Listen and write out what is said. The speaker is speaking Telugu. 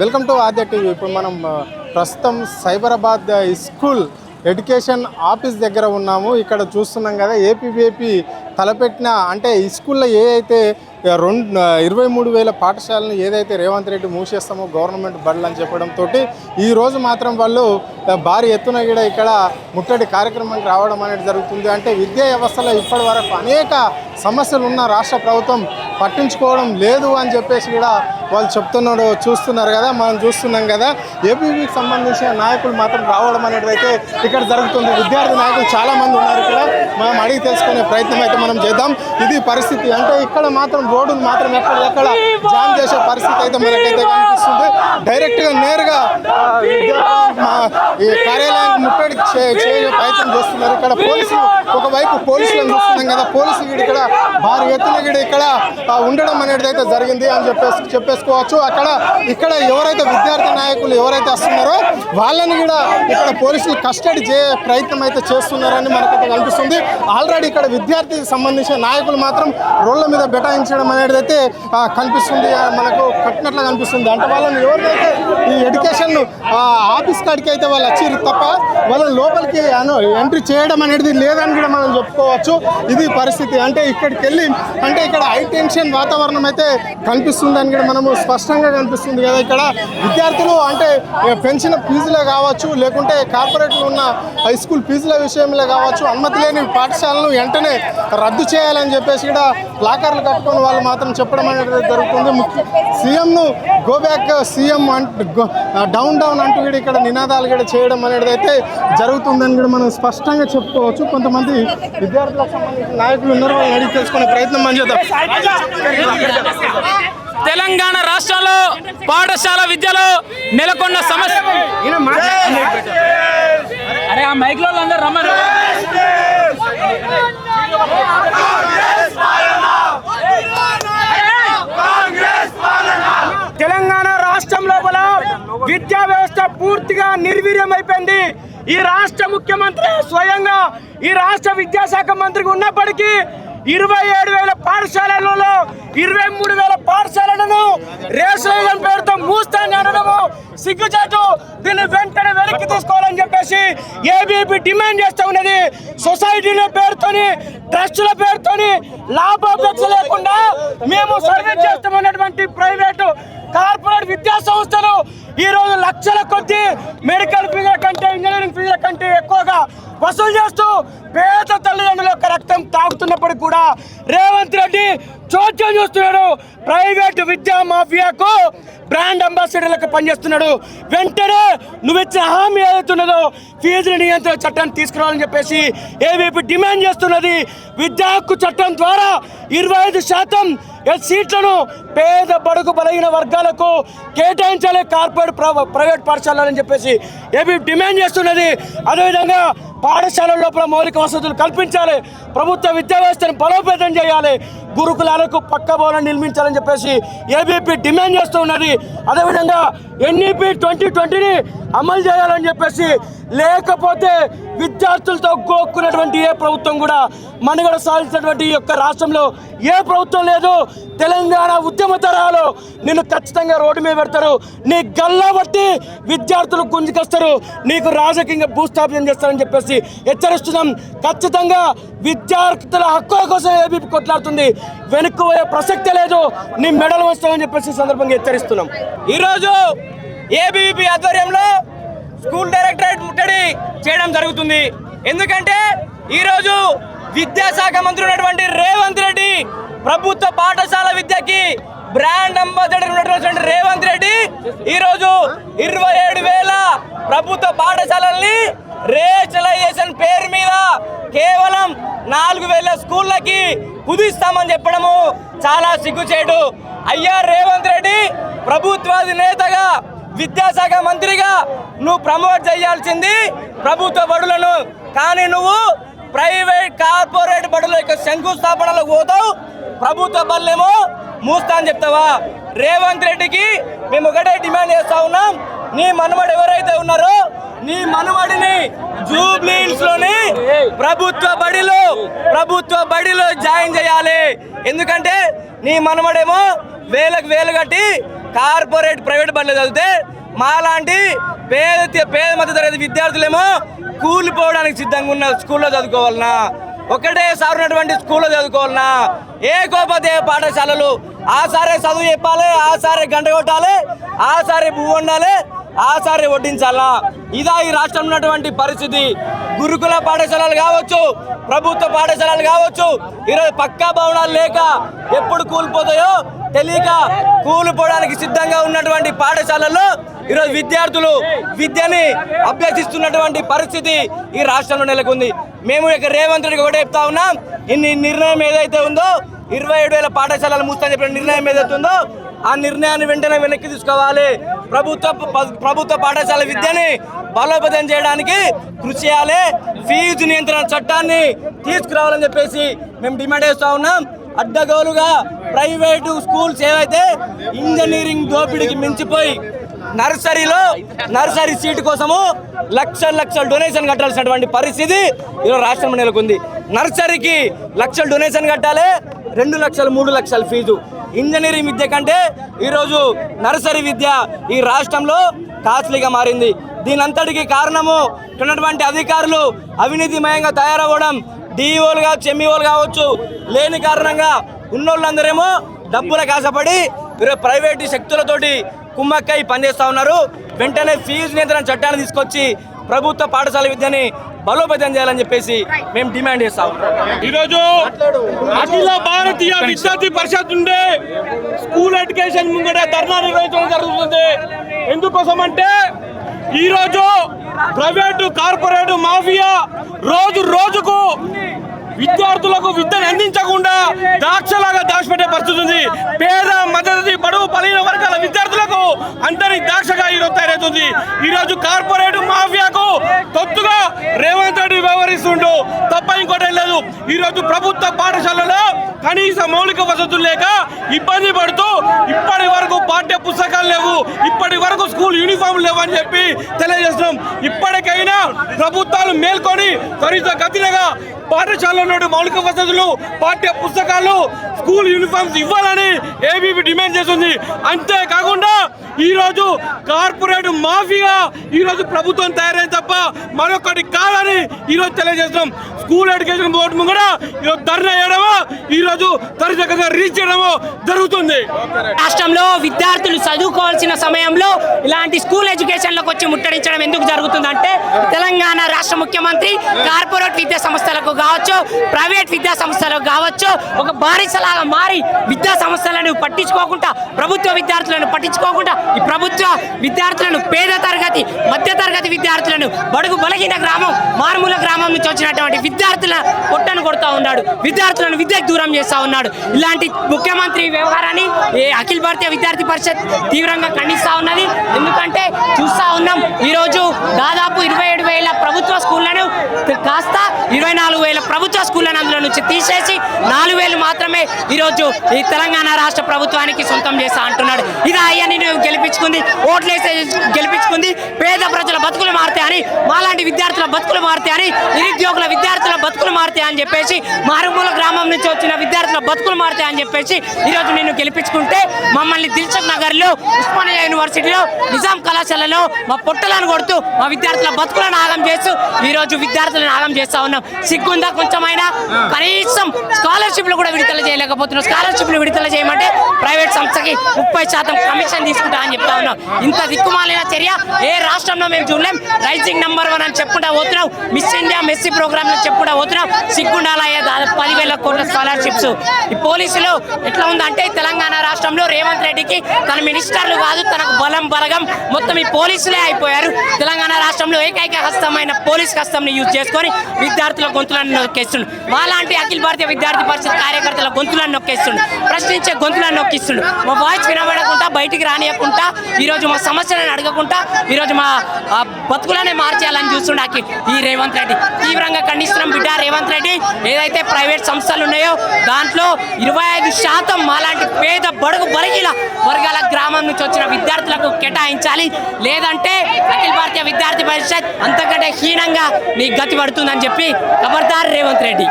Welcome to Aadya TV. ఇప్పుడు మనం ప్రస్తుతం సైబరాబాద్ స్కూల్ ఎడ్యుకేషన్ ఆఫీస్ దగ్గర ఉన్నాము. ఇక్కడ చూస్తున్నాం కదా, ఏపీబీపీ తలపెట్టిన అంటే ఈ స్కూల్లో ఏ అయితే 23,000 పాఠశాలను ఏదైతే రేవంత్ రెడ్డి మూసేస్తామో గవర్నమెంట్ బడులు అని చెప్పడంతో ఈరోజు మాత్రం వాళ్ళు భారీ ఎత్తున కూడా ఇక్కడ ముట్టడి కార్యక్రమానికి రావడం అనేది జరుగుతుంది. అంటే విద్యా వ్యవస్థలో ఇప్పటి వరకు అనేక సమస్యలు ఉన్న రాష్ట్ర ప్రభుత్వం పట్టించుకోవడం లేదు అని చెప్పేసి కూడా వాళ్ళు చూస్తున్నారు కదా, మనం చూస్తున్నాం కదా. ఏపీబీకి సంబంధించిన నాయకులు మాత్రం రావడం అనేది అయితే ఇక్కడ జరుగుతుంది. విద్యార్థి నాయకులు చాలామంది ఉన్నారు. ఇక్కడ మనం అడిగి తెలుసుకునే ప్రయత్నం అయితే మనం చేద్దాం. ఇది పరిస్థితి. అంటే ఇక్కడ మాత్రం రోడ్డును మాత్రం ఎక్కడ జామ్ చేసే పరిస్థితి అయితే మనకైతే కనిపిస్తుంది. డైరెక్ట్గా నేరుగా ఈ కార్యాలయాన్ని ముట్టడి చేసే ప్రయత్నం చేస్తున్నారు. ఇక్కడ పోలీసులు ఒకవైపు పోలీసులను చూస్తున్నాం కదా, పోలీసులు ఇక్కడ భారీ ఎత్తున ఇక్కడ ఉండడం అనేది అయితే జరిగింది అని చెప్పేసుకోవచ్చు. ఇక్కడ ఎవరైతే విద్యార్థి నాయకులు ఎవరైతే వస్తున్నారో వాళ్ళని కూడా ఇక్కడ పోలీసులు కస్టడీ చేసే ప్రయత్నం అయితే చేస్తున్నారని మనకైతే కనిపిస్తుంది. ఆల్రెడీ ఇక్కడ విద్యార్థికి సంబంధించిన నాయకులు మాత్రం రోడ్ల మీద బెటాయించడం అనేది అయితే కనిపిస్తుంది, మనకు కట్టినట్లు కనిపిస్తుంది. అంటే వాళ్ళని ఎవరికైతే ఈ ఎడ్యుకేషన్ ఆఫీస్ కాడికి అయితే వాళ్ళు వచ్చారు తప్ప వాళ్ళని లోపలికి ఎంట్రీ చేయడం అనేది లేదని కూడా మనం చెప్పుకోవచ్చు. ఇది పరిస్థితి. అంటే ఇక్కడికి వెళ్ళి అంటే ఇక్కడ హై టెన్షన్ వాతావరణం అయితే కనిపిస్తుంది అని కూడా మనము స్పష్టంగా కనిపిస్తుంది కదా. ఇక్కడ విద్యార్థులు అంటే పెంచిన ఫీజులే కావచ్చు, లేకుంటే కార్పొరేట్లు ఉన్న హై స్కూల్ ఫీజుల విషయంలో కావచ్చు, అనుమతి లేని పాఠశాలను వెంటనే రద్దు చేయాలని చెప్పేసి కూడా ప్లాకార్లు కట్టుకొని వాళ్ళు మాత్రం చెప్పడం అనేది జరుగుతుంది. సీఎంను గో బ్యాక్, సీఎం డౌన్ అంటూ కూడా ఇక్కడ నినాదాలు కూడా చేయడం అనేది అయితే జరుగుతుందని కూడా మనం స్పష్టంగా చెప్పుకోవచ్చు. కొంతమంది విద్యార్థులకు సంబంధించిన నాయకులు ఉన్నారు, వాళ్ళని అడిగి తెలుసుకునే ప్రయత్నం మనం చేద్దాం. తెలంగాణ రాష్ట్రంలో పాఠశాల విద్యలో నెలకొన్న సమస్య అరే ఆ మైక్ లో అందరూ రమ్మను. తెలంగాణ రాష్ట్రం లోపల విద్యా వ్యవస్థ పూర్తిగా నిర్వీర్యమైపోయింది. ఈ రాష్ట్ర ముఖ్యమంత్రి స్వయంగా ఈ రాష్ట్ర విద్యాశాఖ మంత్రికి ఉన్నప్పటికీ 27,000 పాఠశాలలలో 23,000 పాఠశాలలను రేషన్ పేరుతో మూస్తాను అనడము సిగ్గుచేటు. దీన్ని వెంటనే వెనక్కి తీసుకోవాలని చెప్పేసి ఏబీపీ డిమాండ్ చేస్తూ ఉన్నది. సొసైటీల పేరుతోని, ట్రస్టుల పేరుతోని లాభాపేక్ష లేకుండా మేము సర్వీస్ చేస్తామన్నటువంటి ప్రైవేటు కార్పొరేట్ విద్యా సంస్థలు ఈరోజు లక్షల కొద్దీ మెడికల్ ఫీజుల కంటే, ఇంజనీరింగ్ ఫీజుల కంటే ఎక్కువగా వసూలు చేస్తూ పేద తల్లిదండ్రుల యొక్క రక్తం తాగుతున్నప్పటికీ కూడా రేవంత్ రెడ్డి చోద్యం చూస్తున్నాడు. ప్రైవేటు విద్యా మాఫియాకు బ్రాండ్ అంబాసిడర్లకు పనిచేస్తున్నాడు. వెంటనే నువ్వు ఇచ్చిన హామీ ఏదైతున్నదో ఫీజుల నియంత్రణ చట్టాన్ని తీసుకురావాలని చెప్పేసి ఏబీపీ డిమాండ్ చేస్తున్నది. విద్యా హక్కు చట్టం ద్వారా 25% సీట్లను పేద బడుగు బలహీన వర్గాలకు కేటాయించాలి కార్పొరేట్ ప్రైవేట్ పాఠశాలని చెప్పేసి ఏబీపీ డిమాండ్ చేస్తున్నది. అదేవిధంగా పాఠశాలల లోపల మౌలిక వసతులు కల్పించాలి, ప్రభుత్వ విద్యా వ్యవస్థను బలోపేతం చేయాలి, గురుకులాలకు పక్క భవనం నిర్మించాలని చెప్పేసి ఏబీపీ డిమాండ్ చేస్తూ ఉన్నది. అదేవిధంగా ఎన్ఈపీ 2020ని అమలు చేయాలని చెప్పేసి, లేకపోతే విద్యార్థులతో గోక్కున్నటువంటి ఏ ప్రభుత్వం కూడా మనుగడ సాధించినటువంటి ఈ యొక్క రాష్ట్రంలో ఏ ప్రభుత్వం లేదు. తెలంగాణ ఉద్యమ తరాలు నిన్ను ఖచ్చితంగా రోడ్డు మీద పెడతారు, నీ గల్లా బట్టి విద్యార్థులు గుంజుకొస్తారు, నీకు రాజకీయంగా భూస్థాపనం చేస్తారని చెప్పేసి హెచ్చరిస్తున్నాం. ఖచ్చితంగా విద్యార్థుల హక్కుల కోసం ఏబీపీ కొట్లాడుతుంది, వెనక్కి పోయే ప్రసక్తే లేదు, నీ మెడలు వస్తామని చెప్పేసి సందర్భంగా హెచ్చరిస్తున్నాం. ఈరోజు ఏబీపీ ఆధ్వర్యంలో స్కూల్ డైరెక్టరేట్ ముట్టడి చేయడం జరుగుతుంది. ఎందుకంటే ఈరోజు విద్యాశాఖ మంత్రి ఉన్నటువంటి రేవంత్ రెడ్డి ప్రభుత్వ పాఠశాల విద్యకి బ్రాండ్ అంబాసిడర్ ఉన్నటువంటి రేవంత్ రెడ్డి ఈరోజు 27,000 ప్రభుత్వ పాఠశాలల్ని రేషనలైజేషన్ పేరు మీద కేవలం 4,000 స్కూళ్ళకి కుదిస్తామని చెప్పడము చాలా సిగ్గుచేటు. అయ్యా రేవంత్ రెడ్డి, ప్రభుత్వాధినేతగా విద్యాశాఖ మంత్రిగా నువ్వు ప్రమోట్ చేయాల్సింది ప్రభుత్వ బడులను, కానీ నువ్వు ప్రైవేట్ కార్పొరేట్ బడుల యొక్క శంకుస్థాపనలకు పోతావు, ప్రభుత్వ బడులేమో మూస్తా అని చెప్తావా? రేవంత్ రెడ్డికి మేము ఒకటే డిమాండ్ చేస్తా ఉన్నాం, నీ మనవడు ఎవరైతే ఉన్నారో నీ మనవడిని జూబ్లీ హిల్స్ లోని ప్రభుత్వ బడిలో జాయిన్ చేయాలి. ఎందుకంటే నీ మనవడేమో వేలకు వేలు కట్టి కార్పొరేట్ ప్రైవేట్ బడులు చదివితే మాలాంటి పేద మధ్య తరగతి విద్యార్థులేమో కూలిపోవడానికి సిద్ధంగా ఉన్న స్కూల్లో చదువుకోవాలన్నా, ఒకటే సార్ ఉన్నటువంటి స్కూల్లో చదువుకోవాలన్నా, ఏకోపాధ్యాయ పాఠశాలలు ఆ సారే చదువు చెప్పాలి, ఆ సారే గంట కొట్టాలి, ఆ సారే పువ్వు వండాలి, ఆ సారే వడ్డించాలా. ఇదా ఈ రాష్ట్రంలో ఉన్నటువంటి పరిస్థితి. గురుకుల పాఠశాలలు కావచ్చు, ప్రభుత్వ పాఠశాలలు కావచ్చు, ఈరోజు పక్కా భవనాలు లేక ఎప్పుడు కూలిపోతాయో తెలియక కూలిపోవడానికి సిద్ధంగా ఉన్నటువంటి పాఠశాలల్లో ఈరోజు విద్యార్థులు విద్యని అభ్యసిస్తున్నటువంటి పరిస్థితి ఈ రాష్ట్రంలో నెలకొంది. మేము ఇక రేవంత్ రెడ్డికి ఒకటే చెప్తా ఉన్నాం, ఇన్ని నిర్ణయం ఏదైతే ఉందో 27,000 పాఠశాలలు మూస్తామని చెప్పిన నిర్ణయం ఏదైతే ఉందో ఆ నిర్ణయాన్ని వెంటనే వెనక్కి తీసుకోవాలి. ప్రభుత్వ పాఠశాల విద్యని బలోపేతం చేయడానికి కృషి చేయాలి. ఫీజు నియంత్రణ చట్టాన్ని తీసుకురావాలని చెప్పేసి మేము డిమాండ్ చేస్తూ ఉన్నాం. అడ్డగోలుగా ప్రైవేటు స్కూల్స్ ఏవైతే ఇంజనీరింగ్ దోపిడీకి మించిపోయి నర్సరీ సీటు కోసము లక్షల డొనేషన్ కట్టాల్సినటువంటి పరిస్థితి ఈరోజు రాష్ట్రంలో నెలకొంది. నర్సరీకి లక్షల డొనేషన్ కట్టాలి, 2 లక్షలు 3 లక్షల ఫీజు. ఇంజనీరింగ్ విద్య కంటే ఈరోజు నర్సరీ విద్య ఈ రాష్ట్రంలో కాస్ట్లీగా మారింది. దీనంతటికి కారణము ఉన్నటువంటి అధికారులు అవినీతిమయంగా తయారవ్వడం, డిఈఓలు కావచ్చు, ఎంఈఓలు కావచ్చు, లేని కారణంగా ఉన్నోళ్ళందరేమో డబ్బులకు ఆశపడి ప్రైవేటు శక్తులతోటి కుమ్మక్కై పనిచేస్తూ ఉన్నారు. వెంటనే ఫీజు నియంత్రణ చట్టాన్ని తీసుకొచ్చి ప్రభుత్వ పాఠశాల విద్యని బలోపేతం చేయాలని చెప్పేసి మేము డిమాండ్ చేస్తా ఉన్నాం. ఈరోజు అఖిల భారతీయ విద్యార్థి పరిషత్ నుండి స్కూల్ ఎడ్యుకేషన్ ముంగట ధర్నా నిర్వహించడం జరుగుతుంది. ఎందుకోసం అంటే ఈరోజు ప్రైవేటు కార్పొరేట్ మాఫియా రోజుకు విద్యార్థులకు విద్యను అందించకుండా ద్రాక్షలాగా దాచిపెట్టే పరిస్థితి ఉంది. పేద మధ్యతరగతి బడుగు బలహీన వర్గాల విద్యార్థులకు అందరి ద్రాక్షగా ఈరోజు తయారవుతుంది. ఈరోజు కార్పొరేట్ మాఫియాకు తొత్తుగా రేవంత్ రెడ్డి వ్యవహరిస్తుంటూ తప్ప ఇంకోటి లేదు. ఈరోజు ప్రభుత్వ పాఠశాలలో కనీస మౌలిక వసతులు లేక ఇబ్బంది పడుతూ ఇప్పటి వరకు పాఠ్య పుస్తకాలు లేవు, ఇప్పటి వరకు స్కూల్ యూనిఫామ్ లేవు అని చెప్పి తెలియజేస్తున్నాం. ఇప్పటికైనా ప్రభుత్వాలు మేల్కొని త్వరితగతినగా పాఠశాలలో మౌలిక వసతులు, పాఠ్య పుస్తకాలు, స్కూల్ యూనిఫామ్స్ ఇవ్వాలని ఏబీపీ డిమాండ్ చేస్తుంది. అంతేకాకుండా ఈరోజు కార్పొరేట్ మాఫియా ఈరోజు ప్రభుత్వం తయారైంది తప్ప మరొకటి కాదని ఈరోజు తెలియజేస్తున్నాం. స్కూల్ ఎడ్యుకేషన్ బోర్డు ముంగడ ఈరోజు ధర్నా చేయడమో, ఈరోజు త్వరితగతిగా రీచ్ చేయడమో జరుగుతుంది. రాష్ట్రంలో విద్యార్థులు చదువుకోవాల్సిన సమయంలో ఇలాంటి స్కూల్ ఎడ్యుకేషన్లకు వచ్చి ముట్టడించడం ఎందుకు జరుగుతుందంటే తెలంగాణ రాష్ట్ర ముఖ్యమంత్రి కార్పొరేట్ విద్యా సంస్థలకు కావచ్చు, ప్రైవేట్ విద్యా సంస్థలకు కావచ్చు ఒక బానిసలాగా మారి విద్యా సంస్థలను పట్టించుకోకుండా, ప్రభుత్వ విద్యార్థులను పట్టించుకోకుండా ఈ ప్రభుత్వ విద్యార్థులను పేద తరగతి మధ్య తరగతి విద్యార్థులను బడుగు బలహీన గ్రామం మారుమూల గ్రామం నుంచి వచ్చినటువంటి విద్యార్థుల పొట్టను కొడుతూ ఉన్నాడు, విద్యార్థులను విద్యకు దూరం చేస్తూ ఉన్నాడు. ఇలాంటి ముఖ్యమంత్రి వ్యవహారాన్ని అఖిల భారతీయ విద్యార్థి పరిషత్ తీవ్రంగా ఖండిస్తూ ఉన్నది. ఎందుకంటే చూస్తూ ఉన్నాం ఈరోజు దాదాపు 27,000 ప్రభుత్వ స్కూళ్లను కాస్త 24,000 ప్రభుత్వ స్కూళ్లను అందులో నుంచి తీసేసి 4,000 మాత్రమే ఈరోజు ఈ తెలంగాణ రాష్ట్ర ప్రభుత్వానికి సొంతం చేస్తా అంటున్నాడు. ఇది అయ్యని గెలిపించుకుంది, ఓట్లేసే గెలిపించుకుంది, పేద ప్రజల బతుకులు మారుతాయని, మాలాంటి విద్యార్థుల బతుకులు మారుతాయని, నిరుద్యోగుల విద్యార్థుల బతుకులు మారుతాయని చెప్పేసి, మారుమూల గ్రామం నుంచి వచ్చిన విద్యార్థుల బతుకులు మారుతాయని చెప్పేసి ఈరోజు నేను గెలిపించుకుంటే మమ్మల్ని దిల్సుఖ్ నగర్లో, ఉస్మానియా యూనివర్సిటీలో, నిజాం కళాశాలలో మా పొట్టలను కొడుతూ మా విద్యార్థుల బతుకులను ఆగం చేస్తూ ఈరోజు విద్యార్థులను ఆగం చేస్తా ఉన్నాం. సిగ్గుందా కొంచెమైనా? కనీసం స్కాలర్షిప్లు కూడా విడుదల చేయలేకపోతున్నాం. స్కాలర్షిప్లు విడుదల చేయమంటే ప్రైవేట్ సంస్థకి 30% కమిషన్ తీసుకుంటా అని చెప్తా ఉన్నాం. ఇంత దిక్కుమాలిన చర్య ఏ రాష్ట్రంలో మేము చూడలేం. రైజింగ్ నంబర్ 1 అని చెప్పుకుంటా పోతున్నాం, మిస్ ఇండియా మెస్సీ ప్రోగ్రామ్ లో చెప్పుకుంటా పోతున్నాం. సిగ్గుండాలయ్యే దాదాపు 10,000 కోట్ల స్కాలర్షిప్స్. ఈ పోలీసులు ఎట్లా ఉందంటే తెలంగాణ రాష్ట్రంలో రేవంత్ రెడ్డికి తన మినిస్టర్లు కాదు, తనకు బలగం మొత్తం ఈ పోలీసులే అయిపోయారు. తెలంగాణ రాష్ట్రంలో ఏకైక హస్తమైన పోలీస్ హస్తంని యూజ్ చేసుకొని విద్యార్థుల గొంతులను నొక్కేస్తుండు. మాలాంటి అఖిల భారతీయ విద్యార్థి పరిషత్ కార్యకర్తల గొంతులను నొక్కేస్తుండు, ప్రశ్నించే గొంతులను నొక్కిస్తుండు. మా వాయిస్ వినబడకుండా బయటికి రానియకుండా ఈరోజు మా సమస్యలను అడగకుండా ఈరోజు మా బతుకులనే మార్చేయాలని చూస్తుండే ఈ రేవంత్ రెడ్డి. తీవ్రంగా ఖండిస్తున్నాం బిడ్డ రేవంత్ రెడ్డి. ఏదైతే ప్రైవేట్ సంస్థలు ఉన్నాయో దాంట్లో 25% మాలాంటి పేద బడుగు బలహీన వర్గాల గ్రామం నుంచి వచ్చిన విద్యార్థులకు కేటాయించాలి. లేదంటే అఖిల భారతీయ విద్యార్థి పరిషత్ అంతకంటే హీనంగా నీ గతి పడుతుందని చెప్పి ఖబర్దార్ రేవంత్ రెడ్డి.